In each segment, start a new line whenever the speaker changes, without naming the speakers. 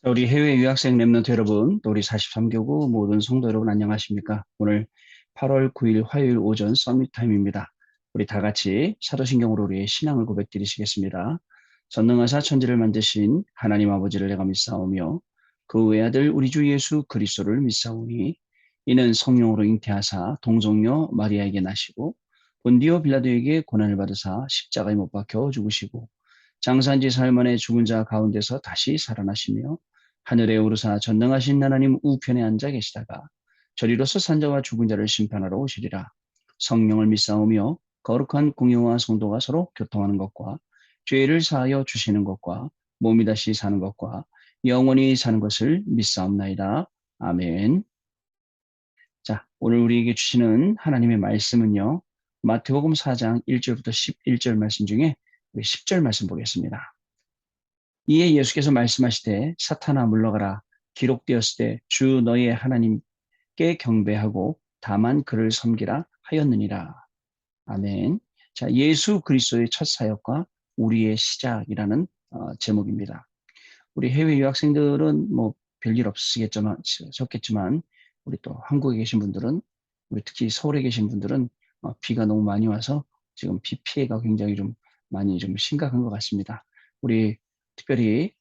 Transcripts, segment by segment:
자, 우리 해외 유학생 랩런트 여러분, 또 우리 43교구 모든 성도 여러분 안녕하십니까? 오늘 8월 9일 화요일 오전 서밋 타임입니다. 우리 다 같이 사도신경으로 우리의 신앙을 고백드리시겠습니다. 전능하사 천지를 만드신 하나님 아버지를 내가 믿사오며 그 외아들 우리 주 예수 그리스도를 믿사오니 이는 성령으로 잉태하사 동정녀 마리아에게 나시고 본디오 빌라도에게 고난을 받으사 십자가에 못 박혀 죽으시고 장사한 지 사흘 만에 죽은 자 가운데서 다시 살아나시며 하늘에 오르사 전능하신 하나님 우편에 앉아 계시다가 저리로서 산자와 죽은 자를 심판하러 오시리라. 성령을 믿사오며 거룩한 공예와 성도가 서로 교통하는 것과 죄를 사하여 주시는 것과 몸이 다시 사는 것과 영원히 사는 것을 믿사옵나이다. 아멘. 자, 오늘 우리에게 주시는 하나님의 말씀은요. 마태복음 4장 1절부터 11절 말씀 중에 우리 10절 말씀 보겠습니다. 이에 예수께서 말씀하시되 사탄아 물러가라. 기록되었을 때 주 너의 하나님께 경배하고 다만 그를 섬기라 하였느니라. 아멘. 자, 예수 그리스도의 첫 사역과 우리의 시작이라는 제목입니다. 우리 해외 유학생들은 뭐 별일 없으셨겠지만 우리 또 한국에 계신 분들은 우리 특히 서울에 계신 분들은 비가 너무 많이 와서 지금 비 피해가 굉장히 좀 많이 좀 심각한 것 같습니다. 우리 특별히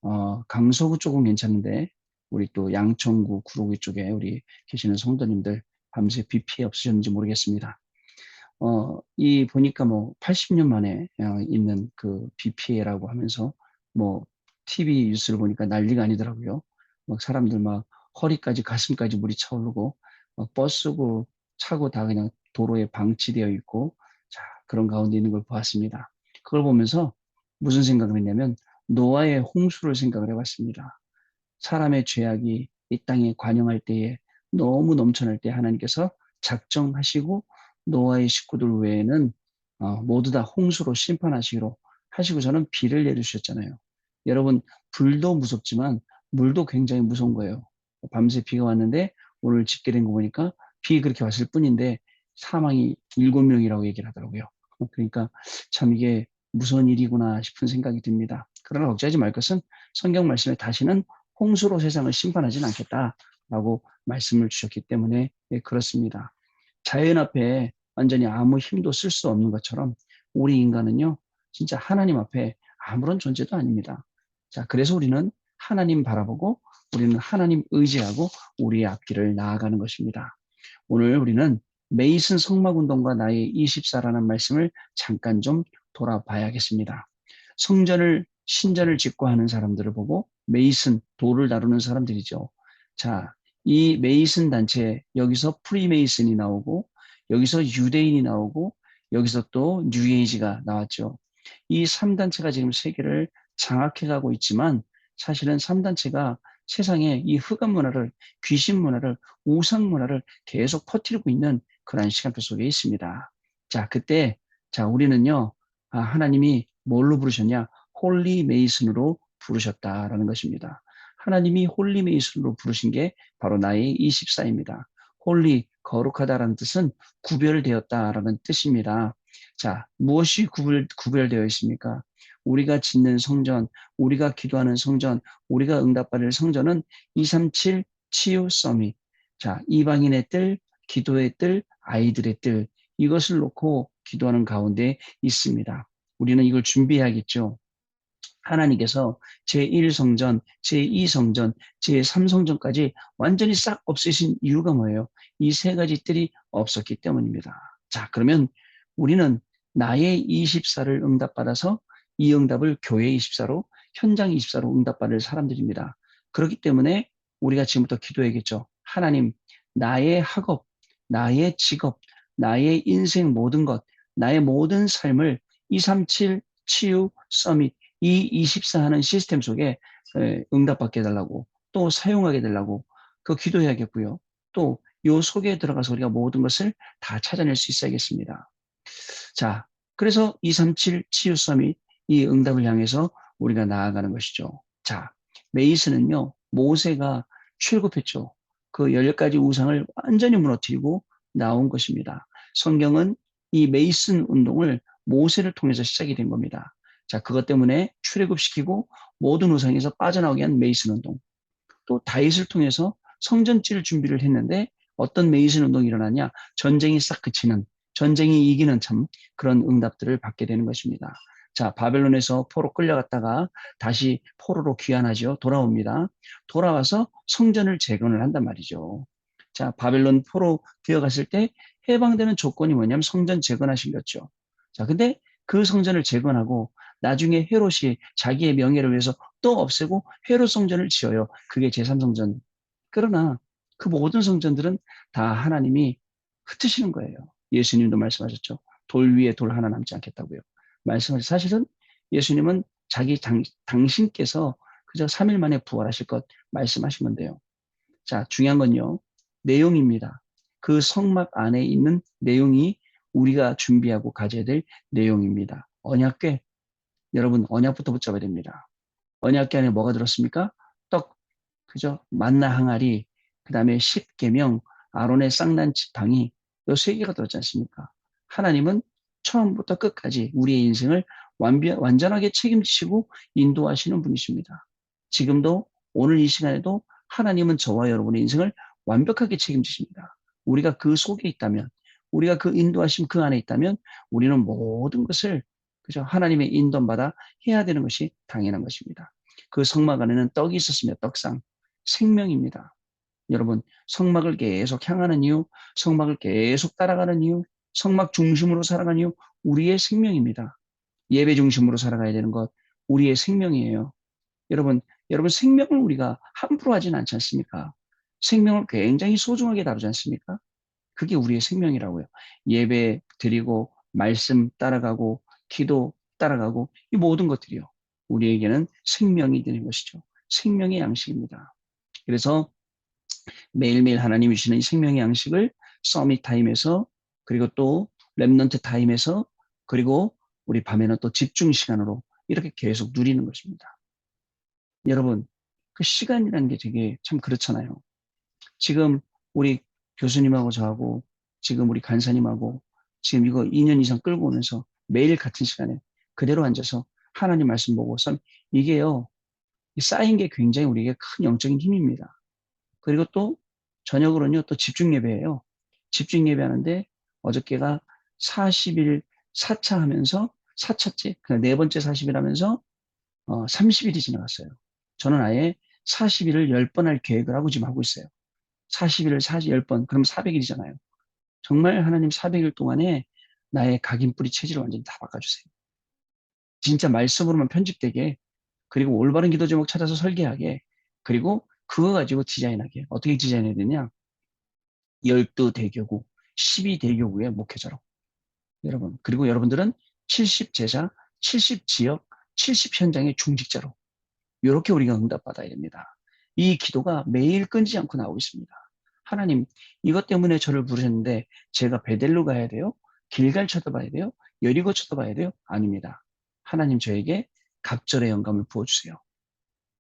강서구 쪽은 괜찮은데 우리 또 양천구 구로구 쪽에 우리 계시는 성도님들 밤새 비 피해 없으셨는지 모르겠습니다. 이 보니까 뭐 80년 만에 있는 그 비 피해라고 하면서 뭐 TV 뉴스를 보니까 난리가 아니더라고요. 막 사람들 막 허리까지 가슴까지 물이 차오르고 막 버스고 차고 다 그냥 도로에 방치되어 있고 자 그런 가운데 있는 걸 보았습니다. 그걸 보면서 무슨 생각을 했냐면 노아의 홍수를 생각을 해봤습니다. 사람의 죄악이 이 땅에 관영할 때에 너무 넘쳐날 때 하나님께서 작정하시고 노아의 식구들 외에는 모두 다 홍수로 심판하시기로 하시고서는 비를 내리셨잖아요. 여러분 불도 무섭지만 물도 굉장히 무서운 거예요. 밤새 비가 왔는데 오늘 집계된 거 보니까 비 그렇게 왔을 뿐인데 사망이 7명이라고 얘기를 하더라고요. 그러니까 참 이게 무서운 일이구나 싶은 생각이 듭니다. 그러나 걱정하지 말 것은 성경 말씀에 다시는 홍수로 세상을 심판하지는 않겠다라고 말씀을 주셨기 때문에 그렇습니다. 자연 앞에 완전히 아무 힘도 쓸 수 없는 것처럼 우리 인간은요, 진짜 하나님 앞에 아무런 존재도 아닙니다. 자, 그래서 우리는 하나님 바라보고 우리는 하나님 의지하고 우리의 앞길을 나아가는 것입니다. 오늘 우리는 메이슨 성막운동과 나의 24라는 말씀을 잠깐 좀 돌아봐야겠습니다. 신전을 짓고 하는 사람들을 보고 메이슨, 돌을 다루는 사람들이죠. 자, 이 메이슨 단체, 여기서 프리메이슨이 나오고, 여기서 유대인이 나오고, 여기서 또 뉴에이지가 나왔죠. 이 3단체가 지금 세계를 장악해가고 있지만, 사실은 3단체가 세상에 이 흑암 문화를, 귀신 문화를, 우상 문화를 계속 퍼뜨리고 있는 그러한 시간표 속에 있습니다. 자, 그때, 자, 우리는요, 하나님이 뭘로 부르셨냐? 홀리 메이슨으로 부르셨다라는 것입니다. 하나님이 홀리 메이슨으로 부르신 게 바로 나의 24입니다. 홀리, 거룩하다라는 뜻은 구별되었다라는 뜻입니다. 자, 무엇이 구별되어 있습니까? 우리가 짓는 성전, 우리가 기도하는 성전, 우리가 응답받을 성전은 237 치유 서밋. 자, 이방인의 뜰, 기도의 뜰, 아이들의 뜰, 이것을 놓고 기도하는 가운데 있습니다. 우리는 이걸 준비해야겠죠. 하나님께서 제1성전, 제2성전, 제3성전까지 완전히 싹 없애신 이유가 뭐예요? 이 세 가지 뜰이 없었기 때문입니다. 자, 그러면 우리는 나의 24를 응답받아서 이 응답을 교회 24로, 현장 24로 응답받을 사람들입니다. 그렇기 때문에 우리가 지금부터 기도해야겠죠. 하나님, 나의 학업, 나의 직업, 나의 인생 모든 것, 나의 모든 삶을 237 치유 서밋 이 24 하는 시스템 속에 응답받게 해달라고 또 사용하게 해달라고 그 기도해야겠고요. 또 요 속에 들어가서 우리가 모든 것을 다 찾아낼 수 있어야겠습니다. 자, 그래서 237 치유 서밋 이 응답을 향해서 우리가 나아가는 것이죠. 자, 메이스는요, 모세가 출급했죠. 그 10가지 우상을 완전히 무너뜨리고 나온 것입니다. 성경은 이 메이슨 운동을 모세를 통해서 시작이 된 겁니다. 자, 그것 때문에 출애굽시키고 모든 우상에서 빠져나오게 한 메이슨 운동. 또 다윗을 통해서 성전질 준비를 했는데 어떤 메이슨 운동이 일어나냐? 전쟁이 싹 그치는, 전쟁이 이기는 참 그런 응답들을 받게 되는 것입니다. 자, 바벨론에서 포로 끌려갔다가 다시 포로로 귀환하죠. 돌아옵니다. 돌아와서 성전을 재건을 한단 말이죠. 자, 바벨론 포로 되어갔을 때 해방되는 조건이 뭐냐면 성전 재건하신 거죠. 자, 근데 그 성전을 재건하고 나중에 헤롯이 자기의 명예를 위해서 또 없애고 헤롯 성전을 지어요. 그게 제3성전. 그러나 그 모든 성전들은 다 하나님이 흩으시는 거예요. 예수님도 말씀하셨죠. 돌 위에 돌 하나 남지 않겠다고요. 말씀하신 사실은 예수님은 당신께서 그저 3일 만에 부활하실 것 말씀하신 건데요. 자, 중요한 건요. 내용입니다. 그 성막 안에 있는 내용이 우리가 준비하고 가져야 될 내용입니다. 언약궤. 여러분, 언약부터 붙잡아야 됩니다. 언약궤 안에 뭐가 들었습니까? 떡, 그죠? 만나 항아리, 그 다음에 십계명, 아론의 쌍난 지팡이, 이 세 개가 들었지 않습니까? 하나님은 처음부터 끝까지 우리의 인생을 완전하게 책임지시고 인도하시는 분이십니다. 지금도 오늘 이 시간에도 하나님은 저와 여러분의 인생을 완벽하게 책임지십니다. 우리가 그 속에 있다면, 우리가 그 인도하심 그 안에 있다면 우리는 모든 것을 그죠? 하나님의 인도받아 해야 되는 것이 당연한 것입니다. 그 성막 안에는 떡이 있었으며 떡상, 생명입니다. 여러분, 성막을 계속 향하는 이유, 성막을 계속 따라가는 이유, 성막 중심으로 살아가는 이유, 우리의 생명입니다. 예배 중심으로 살아가야 되는 것, 우리의 생명이에요. 여러분, 여러분 생명을 우리가 함부로 하진 않지 않습니까? 생명을 굉장히 소중하게 다루지 않습니까? 그게 우리의 생명이라고요. 예배 드리고, 말씀 따라가고, 기도 따라가고, 이 모든 것들이요. 우리에게는 생명이 되는 것이죠. 생명의 양식입니다. 그래서 매일매일 하나님이 주시는 이 생명의 양식을 서밋 타임에서 그리고 또 렘넌트 타임에서 그리고 우리 밤에는 또 집중 시간으로 이렇게 계속 누리는 것입니다. 여러분, 그 시간이라는 게 되게 참 그렇잖아요. 지금 우리 교수님하고 저하고 지금 우리 간사님하고 지금 이거 2년 이상 끌고 오면서 매일 같은 시간에 그대로 앉아서 하나님 말씀 보고 이게요, 쌓인 게 굉장히 우리에게 큰 영적인 힘입니다. 그리고 또 저녁으로는요, 또 집중 예배예요. 집중 예배하는데 어저께가 40일 4차 하면서 4차째, 그냥 네 번째 40일 하면서 30일이 지나갔어요. 저는 아예 40일을 10번 할 계획을 하고 지금 하고 있어요. 40일을 10번, 그럼 400일이잖아요. 정말 하나님 400일 동안에 나의 각인뿌리 체질을 완전히 다 바꿔주세요. 진짜 말씀으로만 편집되게, 그리고 올바른 기도 제목 찾아서 설계하게, 그리고 그거 가지고 디자인하게. 어떻게 디자인해야 되냐? 12대교구, 12대교구의 목회자로. 여러분, 그리고 여러분들은 70제자, 70지역, 70현장의 중직자로. 이렇게 우리가 응답받아야 됩니다. 이 기도가 매일 끊이지 않고 나오고 있습니다. 하나님, 이것 때문에 저를 부르셨는데 제가 베델로 가야 돼요? 길갈 쳐다봐야 돼요? 여리고 쳐다봐야 돼요? 아닙니다. 하나님 저에게 갑절의 영감을 부어주세요.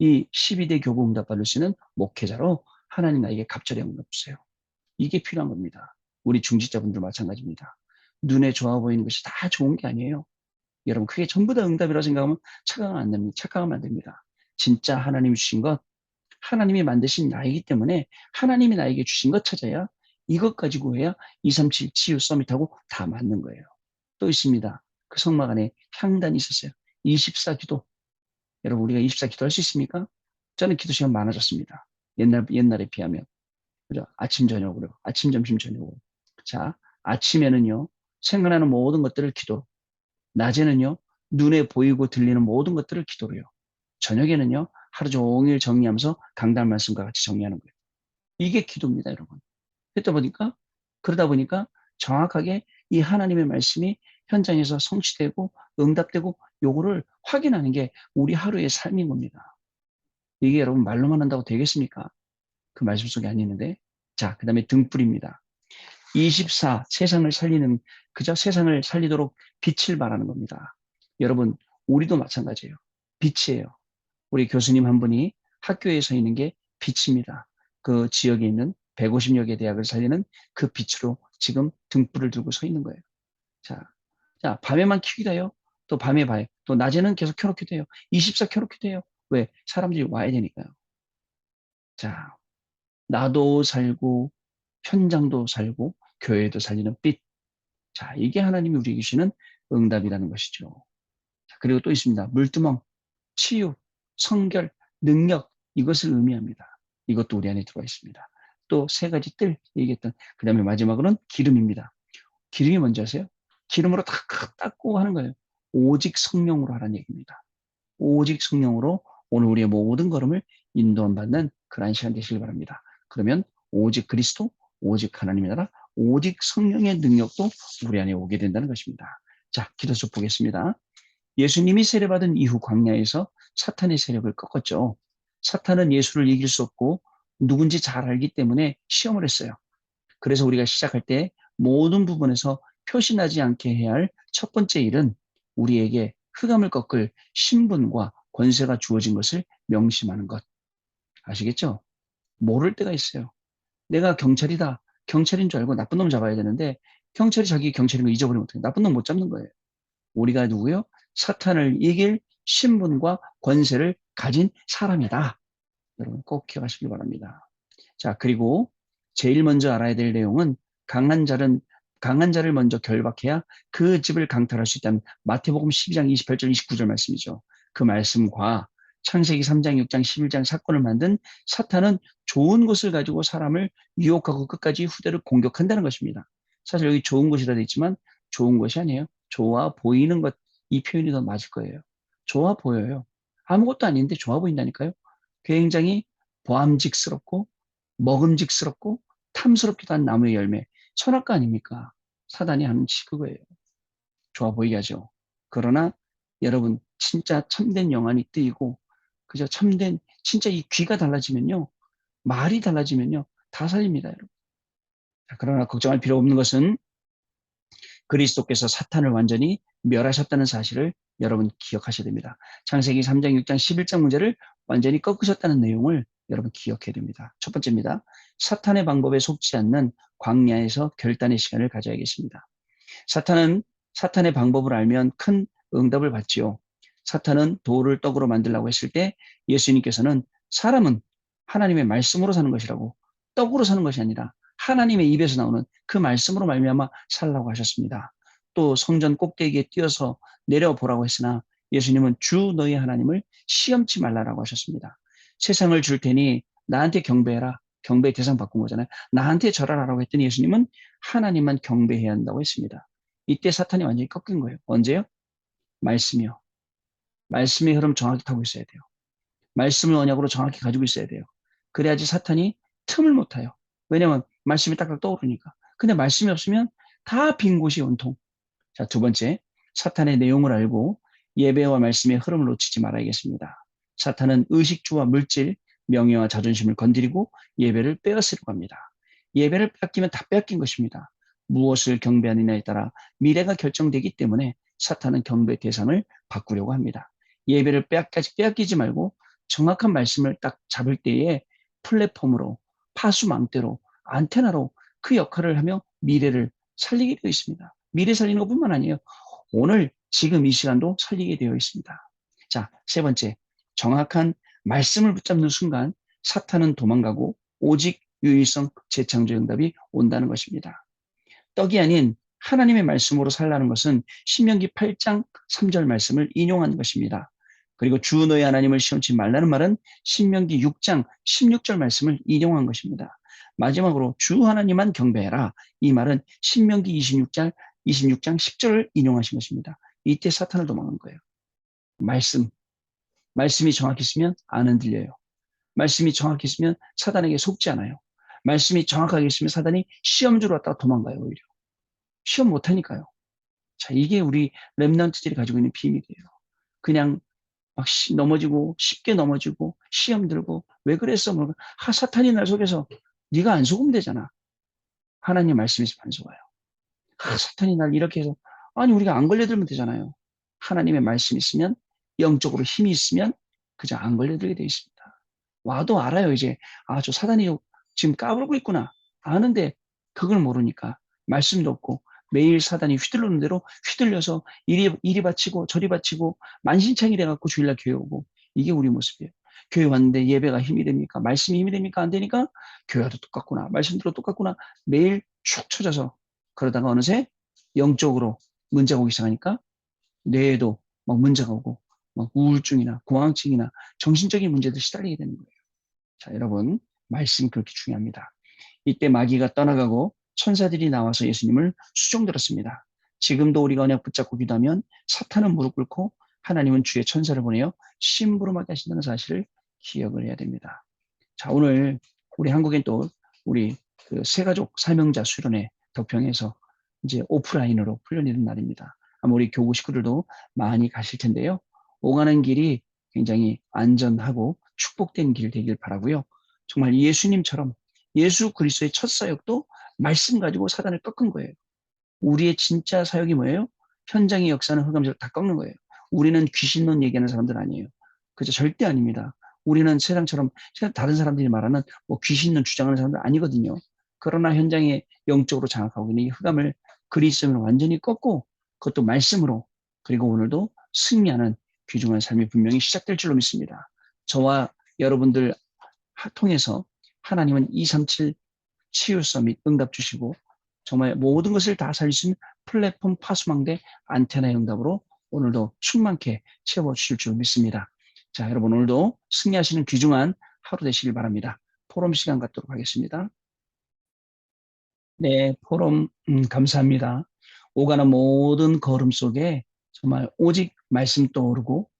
이 12대 교구 응답 받을 수 있는 목회자로 하나님 나에게 갑절의 영감 주세요. 이게 필요한 겁니다. 우리 중직자분들 마찬가지입니다. 눈에 좋아 보이는 것이 다 좋은 게 아니에요. 여러분, 그게 전부 다 응답이라고 생각하면 착각하면 안 됩니다. 착각하면 안 됩니다. 진짜 하나님이 주신 것, 하나님이 만드신 나이기 때문에 하나님이 나에게 주신 것 찾아야 이것 가지고 해야 237 치유 서밋하고 다 맞는 거예요. 또 있습니다. 그 성막 안에 향단이 있었어요. 24 기도. 여러분, 우리가 24 기도할 수 있습니까? 저는 기도 시간 많아졌습니다. 옛날에 비하면. 그죠? 아침, 저녁으로. 아침, 점심, 저녁으로. 자, 아침에는요, 생각나는 모든 것들을 기도로. 낮에는요, 눈에 보이고 들리는 모든 것들을 기도로요. 저녁에는요, 하루 종일 정리하면서 강단 말씀과 같이 정리하는 거예요. 이게 기도입니다, 여러분. 그러다 보니까 정확하게 이 하나님의 말씀이 현장에서 성취되고 응답되고 요거를 확인하는 게 우리 하루의 삶인 겁니다. 이게 여러분 말로만 한다고 되겠습니까? 그 말씀 속에 안 있는데. 자, 그 다음에 등불입니다. 24, 세상을 살리는, 그저 세상을 살리도록 빛을 발하는 겁니다. 여러분, 우리도 마찬가지예요. 빛이에요. 우리 교수님 한 분이 학교에 서 있는 게 빛입니다. 그 지역에 있는 150여 개 대학을 살리는 그 빛으로 지금 등불을 들고 서 있는 거예요. 자, 자, 밤에만 켜기도 해요. 또 밤에 봐요. 또 낮에는 계속 켜놓기도 해요. 24 켜놓기도 해요. 왜? 사람들이 와야 되니까요. 자, 나도 살고 현장도 살고 교회도 살리는 빛. 자, 이게 하나님이 우리에게 주시는 응답이라는 것이죠. 자, 그리고 또 있습니다. 물두멍, 치유, 성결, 능력 이것을 의미합니다. 이것도 우리 안에 들어와 있습니다. 또 세 가지 뜰 얘기했던 그 다음에 마지막으로는 기름입니다. 기름이 뭔지 아세요? 기름으로 다 닦고 하는 거예요. 오직 성령으로 하라는 얘기입니다. 오직 성령으로 오늘 우리의 모든 걸음을 인도받는 그러한 시간 되시길 바랍니다. 그러면 오직 그리스도, 오직 하나님의 나라, 오직 성령의 능력도 우리 안에 오게 된다는 것입니다. 자, 기도서 보겠습니다. 예수님이 세례받은 이후 광야에서 사탄의 세력을 꺾었죠. 사탄은 예수를 이길 수 없고 누군지 잘 알기 때문에 시험을 했어요. 그래서 우리가 시작할 때 모든 부분에서 표시나지 않게 해야 할 첫 번째 일은 우리에게 흑암을 꺾을 신분과 권세가 주어진 것을 명심하는 것. 아시겠죠? 모를 때가 있어요. 내가 경찰이다. 경찰인 줄 알고 나쁜 놈 잡아야 되는데 경찰이 자기 경찰인 거 잊어버리면 어떡해. 나쁜 놈 못 잡는 거예요. 우리가 누구요? 사탄을 이길 신분과 권세를 가진 사람이다. 여러분 꼭 기억하시길 바랍니다. 자, 그리고 제일 먼저 알아야 될 내용은 강한 자는 강한 자를 먼저 결박해야 그 집을 강탈할 수 있다는 마태복음 12장 28절 29절 말씀이죠. 그 말씀과 창세기 3장 6장 11장 사건을 만든 사탄은 좋은 것을 가지고 사람을 유혹하고 끝까지 후대를 공격한다는 것입니다. 사실 여기 좋은 것이라 되어 있지만 좋은 것이 아니에요. 좋아 보이는 것, 이 표현이 더 맞을 거예요. 좋아 보여요. 아무것도 아닌데 좋아 보인다니까요. 굉장히 보암직스럽고 먹음직스럽고 탐스럽기도 한 나무의 열매. 선악과 아닙니까? 사단이 하는 짓이 그거예요. 좋아 보이게 하죠. 그러나 여러분 진짜 참된 영안이 뜨이고 그저 참된 진짜 이 귀가 달라지면요. 말이 달라지면요. 다 살립니다, 여러분. 그러나 걱정할 필요 없는 것은 그리스도께서 사탄을 완전히 멸하셨다는 사실을 여러분 기억하셔야 됩니다. 창세기 3장, 6장, 11장 문제를 완전히 꺾으셨다는 내용을 여러분 기억해야 됩니다. 첫 번째입니다. 사탄의 방법에 속지 않는 광야에서 결단의 시간을 가져야겠습니다. 사탄은 사탄의 방법을 알면 큰 응답을 받지요. 사탄은 돌을 떡으로 만들라고 했을 때 예수님께서는 사람은 하나님의 말씀으로 사는 것이라고 떡으로 사는 것이 아니라 하나님의 입에서 나오는 그 말씀으로 말미암아 살라고 하셨습니다. 또 성전 꼭대기에 뛰어서 내려보라고 했으나 예수님은 주 너희 하나님을 시험치 말라라고 하셨습니다. 세상을 줄 테니 나한테 경배해라. 경배 대상 바꾼 거잖아요. 나한테 절하라고 했더니 예수님은 하나님만 경배해야 한다고 했습니다. 이때 사탄이 완전히 꺾인 거예요. 언제요? 말씀이요. 말씀의 흐름 정확히 타고 있어야 돼요. 말씀을 언약으로 정확히 가지고 있어야 돼요. 그래야지 사탄이 틈을 못 타요. 왜냐면 말씀이 딱딱 떠오르니까. 근데 말씀이 없으면 다 빈 곳이 온통. 자, 두 번째, 사탄의 내용을 알고 예배와 말씀의 흐름을 놓치지 말아야겠습니다. 사탄은 의식주와 물질, 명예와 자존심을 건드리고 예배를 빼앗으려고 합니다. 예배를 빼앗기면 다 빼앗긴 것입니다. 무엇을 경배하느냐에 따라 미래가 결정되기 때문에 사탄은 경배 대상을 바꾸려고 합니다. 예배를 빼앗기지 말고 정확한 말씀을 딱 잡을 때에 플랫폼으로, 파수망대로, 안테나로 그 역할을 하며 미래를 살리게 되어 있습니다. 미래 살리는 것뿐만 아니에요. 오늘 지금 이 시간도 살리게 되어 있습니다. 자, 세 번째, 정확한 말씀을 붙잡는 순간 사탄은 도망가고 오직 유일성 재창조 응답이 온다는 것입니다. 떡이 아닌 하나님의 말씀으로 살라는 것은 신명기 8장 3절 말씀을 인용한 것입니다. 그리고 주 너의 하나님을 시험치 말라는 말은 신명기 6장 16절 말씀을 인용한 것입니다. 마지막으로 주 하나님만 경배해라. 이 말은 신명기 26장 10절을 인용하신 것입니다. 이때 사탄을 도망간 거예요. 말씀이 정확히 있으면 안 흔들려요. 말씀이 정확히 있으면 사단에게 속지 않아요. 말씀이 정확하게 있으면 사단이 시험주로 왔다가 도망가요, 오히려. 시험 못하니까요. 자, 이게 우리 렘넌트들이 가지고 있는 비밀이에요. 그냥 막 넘어지고 쉽게 넘어지고 시험 들고 왜 그랬어? 뭐, 사탄이 날 속여서 네가 안 속으면 되잖아. 하나님 말씀이 있으면 안 속아요. 사탄이 날 이렇게 해서 아니 우리가 안 걸려들면 되잖아요. 하나님의 말씀이 있으면 영적으로 힘이 있으면 그저 안 걸려들게 돼 있습니다. 와도 알아요 이제 저 사단이 지금 까불고 있구나 아는데 그걸 모르니까 말씀도 없고 매일 사단이 휘둘르는 대로 휘둘려서 이리 바치고 저리 바치고 만신창이 돼갖고 주일날 교회 오고 이게 우리 모습이에요. 교회 왔는데 예배가 힘이 됩니까? 말씀이 힘이 됩니까? 안 되니까 교회도 똑같구나. 말씀대로 똑같구나. 매일 축 처져서 그러다가 어느새 영적으로 문제가 오기 시작하니까 뇌에도 막 문제가 오고 막 우울증이나 공황증이나 정신적인 문제들 시달리게 되는 거예요. 자, 여러분, 말씀이 그렇게 중요합니다. 이때 마귀가 떠나가고 천사들이 나와서 예수님을 수종들었습니다. 지금도 우리가 언약 붙잡고 기도하면 사탄은 무릎 꿇고 하나님은 주의 천사를 보내어 심부름하게 하신다는 사실을 기억을 해야 됩니다. 자, 오늘 우리 한국엔 또 우리 그 새가족 사명자 수련회 덕평에서 이제 오프라인으로 훈련되는 날입니다. 아마 우리 교구 식구들도 많이 가실 텐데요. 오가는 길이 굉장히 안전하고 축복된 길 되길 바라고요. 정말 예수님처럼 예수 그리스도의 첫 사역도 말씀 가지고 사단을 꺾은 거예요. 우리의 진짜 사역이 뭐예요? 현장의 역사는 흑암지를 다 꺾는 거예요. 우리는 귀신론 얘기하는 사람들 아니에요. 그죠? 절대 아닙니다. 우리는 세상처럼 다른 사람들이 말하는 뭐 귀신론 주장하는 사람들 아니거든요. 그러나 현장에 영적으로 장악하고 있는 이 흑암을 그리스도로 완전히 꺾고 그것도 말씀으로 그리고 오늘도 승리하는 귀중한 삶이 분명히 시작될 줄로 믿습니다. 저와 여러분들 통해서 하나님은 237 치유 서밋 응답 주시고 정말 모든 것을 다 살릴 수 있는 플랫폼 파수망대 안테나의 응답으로 오늘도 충만케 채워주실 줄 믿습니다. 자, 여러분 오늘도 승리하시는 귀중한 하루 되시길 바랍니다. 포럼 시간 갖도록 하겠습니다. 네, 포럼 감사합니다. 오가는 모든 걸음 속에 정말 오직 말씀 떠오르고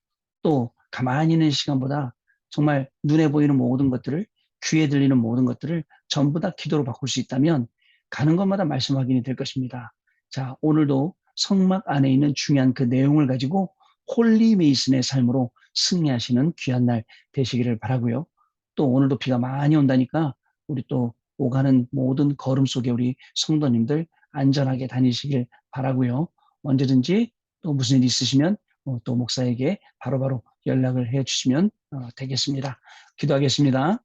또 가만히 있는 시간보다 정말 눈에 보이는 모든 것들을 귀에 들리는 모든 것들을 전부 다 기도로 바꿀 수 있다면 가는 것마다 말씀 확인이 될 것입니다. 자, 오늘도 성막 안에 있는 중요한 그 내용을 가지고 홀리 메이슨의 삶으로 승리하시는 귀한 날 되시기를 바라고요. 또 오늘도 비가 많이 온다니까 우리 또 오가는 모든 걸음 속에 우리 성도님들 안전하게 다니시길 바라고요. 언제든지 또 무슨 일 있으시면 또 목사에게 바로바로 연락을 해 주시면 되겠습니다. 기도하겠습니다.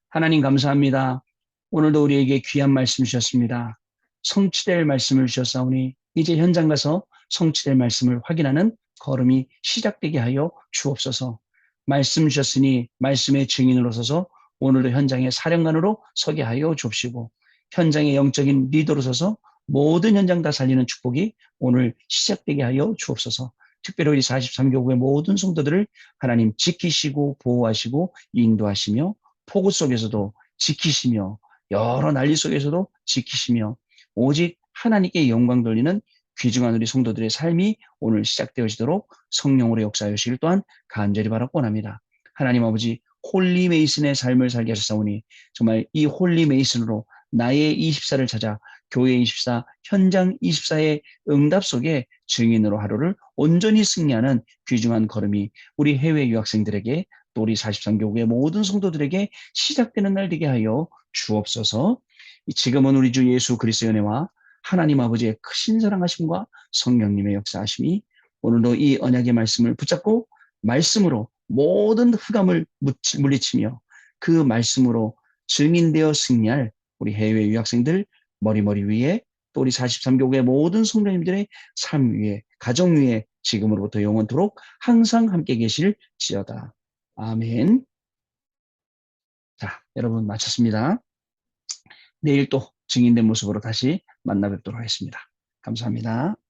하나님 감사합니다. 오늘도 우리에게 귀한 말씀 주셨습니다. 성취될 말씀을 주셨사오니 이제 현장 가서 성취될 말씀을 확인하는 걸음이 시작되게 하여 주옵소서. 말씀 주셨으니 말씀의 증인으로 서서 오늘도 현장의 사령관으로 서게 하여 주옵시고 현장의 영적인 리더로 서서 모든 현장 다 살리는 축복이 오늘 시작되게 하여 주옵소서. 특별히 우리 43교구의 모든 성도들을 하나님 지키시고 보호하시고 인도하시며 폭우 속에서도 지키시며 여러 난리 속에서도 지키시며 오직 하나님께 영광 돌리는 귀중한 우리 성도들의 삶이 오늘 시작되어지도록 성령으로 역사하여 주시길 또한 간절히 바라고 원합니다. 하나님 아버지 홀리 메이슨의 삶을 살게 하셨사오니 정말 이 홀리 메이슨으로 나의 24를 찾아 교회 24, 현장 24의 응답 속에 증인으로 하루를 온전히 승리하는 귀중한 걸음이 우리 해외 유학생들에게 또 우리 43교구의 모든 성도들에게 시작되는 날 되게 하여 주옵소서. 지금은 우리 주 예수 그리스도의 은혜와 하나님 아버지의 크신 사랑하심과 성령님의 역사하심이 오늘도 이 언약의 말씀을 붙잡고 말씀으로 모든 흑암을 물리치며 그 말씀으로 증인되어 승리할 우리 해외 유학생들 머리 위에 또 우리 43교구의 모든 성도님들의 삶 위에 가정 위에 지금으로부터 영원토록 항상 함께 계실지어다. 아멘. 자, 여러분 마쳤습니다. 내일 또 증인된 모습으로 다시 만나 뵙도록 하겠습니다. 감사합니다.